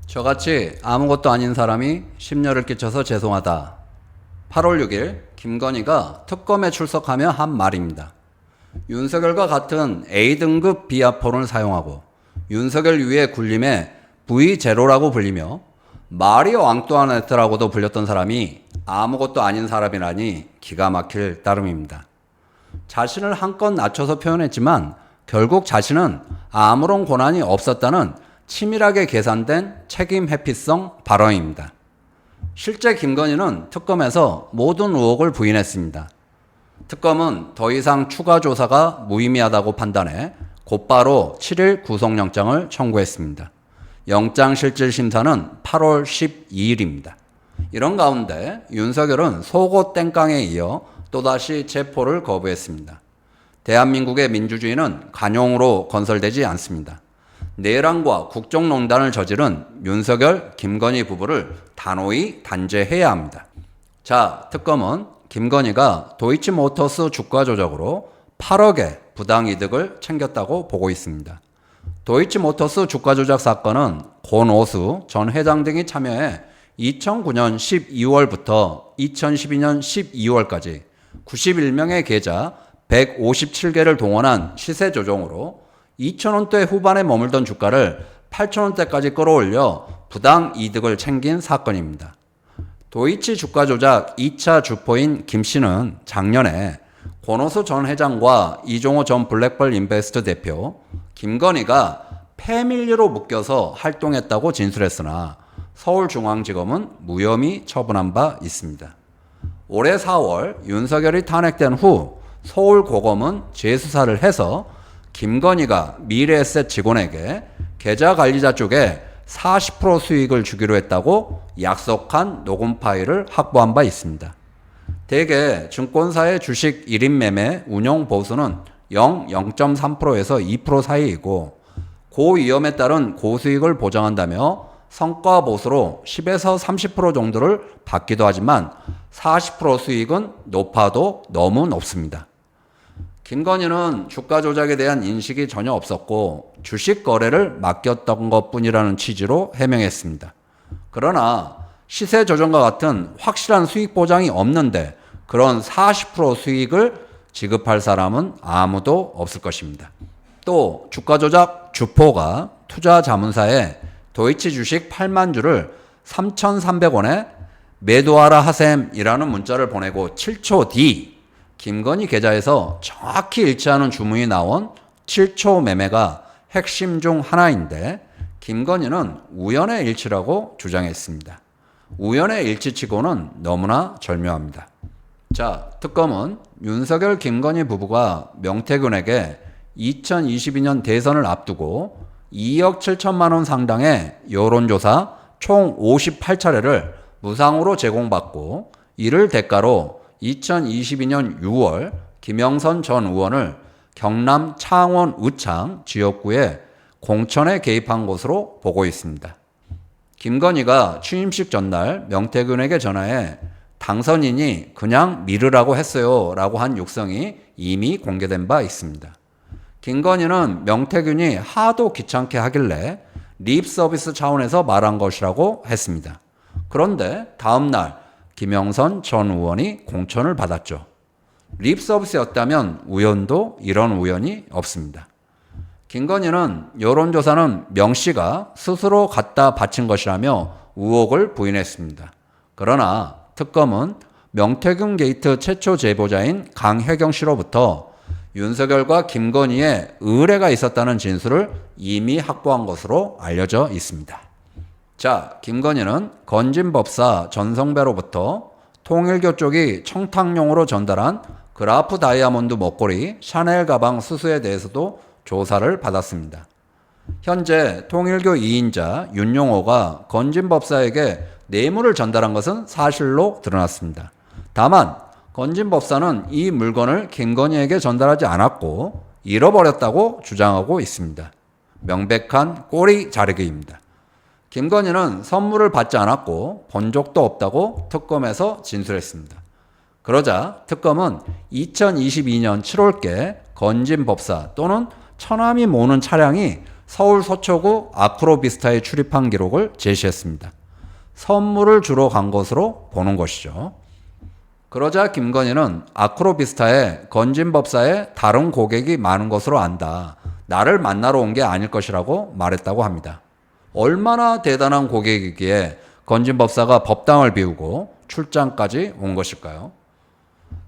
저같이 아무것도 아닌 사람이 심려를 끼쳐서 죄송하다. 8월 6일 김건희가 특검에 출석하며 한 말입니다. 윤석열과 같은 A등급 비아폰을 사용하고 윤석열 위의 굴림에 V0라고 불리며 마리오 앙뚜아네트라고도 불렸던 사람이 아무것도 아닌 사람이라니 기가 막힐 따름입니다. 자신을 한껏 낮춰서 표현했지만 결국 자신은 아무런 권한이 없었다는 치밀하게 계산된 책임 회피성 발언입니다. 실제 김건희는 특검에서 모든 의혹을 부인했습니다. 특검은 더 이상 추가 조사가 무의미하다고 판단해 곧바로 7일 구속영장을 청구했습니다. 영장실질심사는 8월 12일입니다. 이런 가운데 윤석열은 속옷 땡깡에 이어 또다시 체포를 거부했습니다. 대한민국의 민주주의는 관용으로 건설되지 않습니다. 내란과 국정농단을 저지른 윤석열, 김건희 부부를 단호히 단죄해야 합니다. 자, 특검은 김건희가 도이치모터스 주가 조작으로 8억의 부당이득을 챙겼다고 보고 있습니다. 도이치모터스 주가 조작 사건은 권오수 전 회장 등이 참여해 2009년 12월부터 2012년 12월까지 91명의 계좌 157개를 동원한 시세 조정으로 2,000원대 후반에 머물던 주가를 8,000원대까지 끌어올려 부당 이득을 챙긴 사건입니다. 도이치 주가 조작 2차 주포인 김 씨는 작년에 권오수 전 회장과 이종호 전 블랙펄 인베스트 대표, 김건희가 패밀리로 묶여서 활동했다고 진술했으나 서울중앙지검은 무혐의 처분한 바 있습니다. 올해 4월 윤석열이 탄핵된 후 서울고검은 재수사를 해서 김건희가 미래에셋 직원에게 계좌 관리자 쪽에 40% 수익을 주기로 했다고 약속한 녹음 파일을 확보한 바 있습니다. 대개 증권사의 주식 1인 매매 운용 보수는 0.3%에서 2% 사이이고 고위험에 따른 고수익을 보장한다며 성과 보수로 10에서 30% 정도를 받기도 하지만 40% 수익은 높아도 너무 높습니다. 김건희는 주가 조작에 대한 인식이 전혀 없었고 주식 거래를 맡겼던 것뿐이라는 취지로 해명했습니다. 그러나 시세 조정과 같은 확실한 수익 보장이 없는데 그런 40% 수익을 지급할 사람은 아무도 없을 것입니다. 또 주가 조작 주포가 투자 자문사에 도이치 주식 8만 주를 3,300원에 매도하라 하셈이라는 문자를 보내고 7초 뒤 김건희 계좌에서 정확히 일치하는 주문이 나온 7초 매매가 핵심 중 하나인데 김건희는 우연의 일치라고 주장했습니다. 우연의 일치치고는 너무나 절묘합니다. 자, 특검은 윤석열, 김건희 부부가 명태균에게 2022년 대선을 앞두고 2억 7천만 원 상당의 여론조사 총 58차례를 무상으로 제공받고 이를 대가로 2022년 6월 김영선 전 의원을 경남 창원 의창 지역구에 공천에 개입한 것으로 보고 있습니다. 김건희가 취임식 전날 명태균에게 전화해 당선인이 그냥 미르라고 했어요 라고 한 육성이 이미 공개된 바 있습니다. 김건희는 명태균이 하도 귀찮게 하길래 립 서비스 차원에서 말한 것이라고 했습니다. 그런데 다음 날 김영선 전 의원이 공천을 받았죠. 립 서비스였다면 우연도 이런 우연이 없습니다. 김건희는 여론조사는 명 씨가 스스로 갖다 바친 것이라며 의혹을 부인했습니다. 그러나 특검은 명태균 게이트 최초 제보자인 강혜경 씨로부터 윤석열과 김건희의 의뢰가 있었다는 진술을 이미 확보한 것으로 알려져 있습니다. 자, 김건희는 건진법사 전성배로부터 통일교 쪽이 청탁용으로 전달한 그라프 다이아몬드 목걸이 샤넬 가방 수수에 대해서도 조사를 받았습니다. 현재 통일교 2인자 윤용호가 건진법사에게 뇌물을 전달한 것은 사실로 드러났습니다. 다만 건진법사는 이 물건을 김건희에게 전달하지 않았고 잃어버렸다고 주장하고 있습니다. 명백한 꼬리 자르기입니다. 김건희는 선물을 받지 않았고 본 적도 없다고 특검에서 진술했습니다. 그러자 특검은 2022년 7월께 건진법사 또는 처남이 모는 차량이 서울 서초구 아크로비스타에 출입한 기록을 제시했습니다. 선물을 주러 간 것으로 보는 것이죠. 그러자 김건희는 아크로비스타에 건진법사에 다른 고객이 많은 것으로 안다. 나를 만나러 온 게 아닐 것이라고 말했다고 합니다. 얼마나 대단한 고객이기에 건진법사가 법당을 비우고 출장까지 온 것일까요?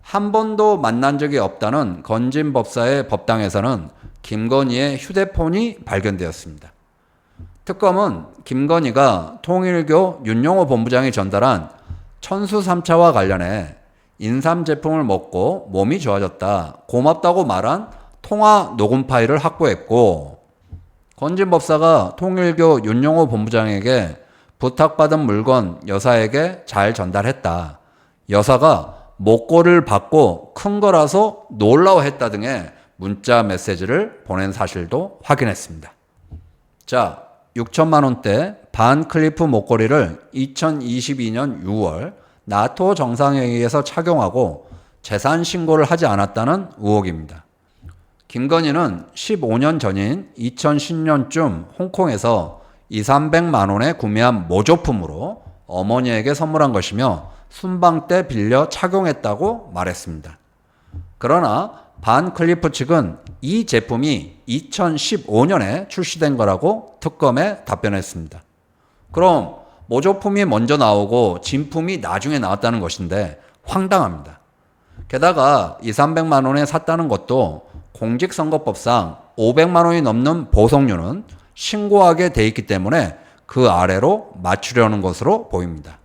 한 번도 만난 적이 없다는 건진법사의 법당에서는 김건희의 휴대폰이 발견되었습니다. 특검은 김건희가 통일교 윤용호 본부장이 전달한 천수 3차와 관련해 인삼 제품을 먹고 몸이 좋아졌다. 고맙다고 말한 통화 녹음 파일을 확보했고, 건진법사가 통일교 윤용호 본부장에게 부탁받은 물건 여사에게 잘 전달했다. 여사가 목걸이를 받고 큰 거라서 놀라워했다 등의 문자 메시지를 보낸 사실도 확인했습니다. 자, 6천만 원대 반클리프 목걸이를 2022년 6월 나토 정상회의에서 착용하고 재산 신고를 하지 않았다는 의혹입니다. 김건희는 15년 전인 2010년쯤 홍콩에서 2,300만 원에 구매한 모조품으로 어머니에게 선물한 것이며 순방 때 빌려 착용했다고 말했습니다. 그러나 반클리프 측은 이 제품이 2015년에 출시된 거라고 특검에 답변했습니다. 그럼 모조품이 먼저 나오고 진품이 나중에 나왔다는 것인데 황당합니다. 게다가 2,300만 원에 샀다는 것도 공직선거법상 500만 원이 넘는 보석류는 신고하게 돼 있기 때문에 그 아래로 맞추려는 것으로 보입니다.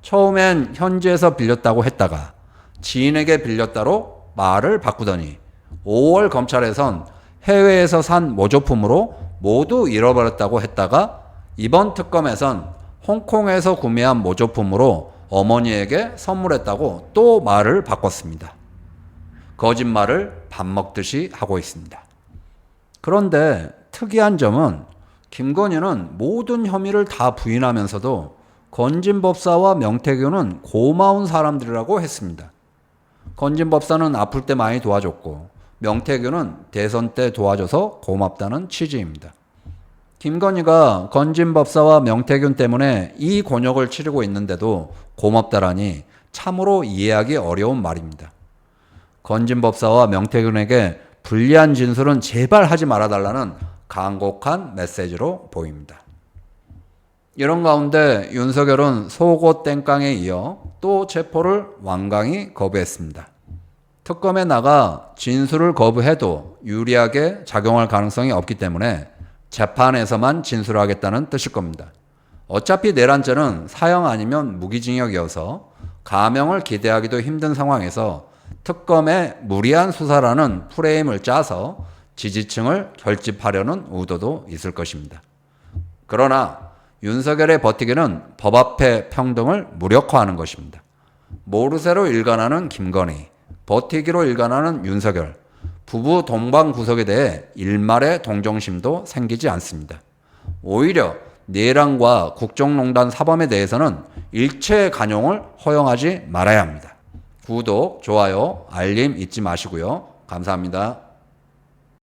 처음엔 현지에서 빌렸다고 했다가 지인에게 빌렸다로 말을 바꾸더니 5월 검찰에선 해외에서 산 모조품으로 모두 잃어버렸다고 했다가 이번 특검에선 홍콩에서 구매한 모조품으로 어머니에게 선물했다고 또 말을 바꿨습니다. 거짓말을 밥 먹듯이 하고 있습니다. 그런데 특이한 점은 김건희는 모든 혐의를 다 부인하면서도 건진법사와 명태균은 고마운 사람들이라고 했습니다. 건진법사는 아플 때 많이 도와줬고 명태균은 대선 때 도와줘서 고맙다는 취지입니다. 김건희가 건진법사와 명태균 때문에 이 곤욕을 치르고 있는데도 고맙다라니 참으로 이해하기 어려운 말입니다. 건진법사와 명태균에게 불리한 진술은 제발 하지 말아달라는 간곡한 메시지로 보입니다. 이런 가운데 윤석열은 속옷 땡깡에 이어 또 체포를 완강히 거부했습니다. 특검에 나가 진술을 거부해도 유리하게 작용할 가능성이 없기 때문에 재판에서만 진술하겠다는 뜻일 겁니다. 어차피 내란죄는 사형 아니면 무기징역이어서 감형을 기대하기도 힘든 상황에서 특검의 무리한 수사라는 프레임을 짜서 지지층을 결집하려는 의도도 있을 것입니다. 그러나 윤석열의 버티기는 법 앞에 평등을 무력화하는 것입니다. 모르쇠로 일관하는 김건희, 버티기로 일관하는 윤석열, 부부 동반 구속에 대해 일말의 동정심도 생기지 않습니다. 오히려 내란과 국정농단 사범에 대해서는 일체 관용을 허용하지 말아야 합니다. 구독, 좋아요, 알림 잊지 마시고요. 감사합니다.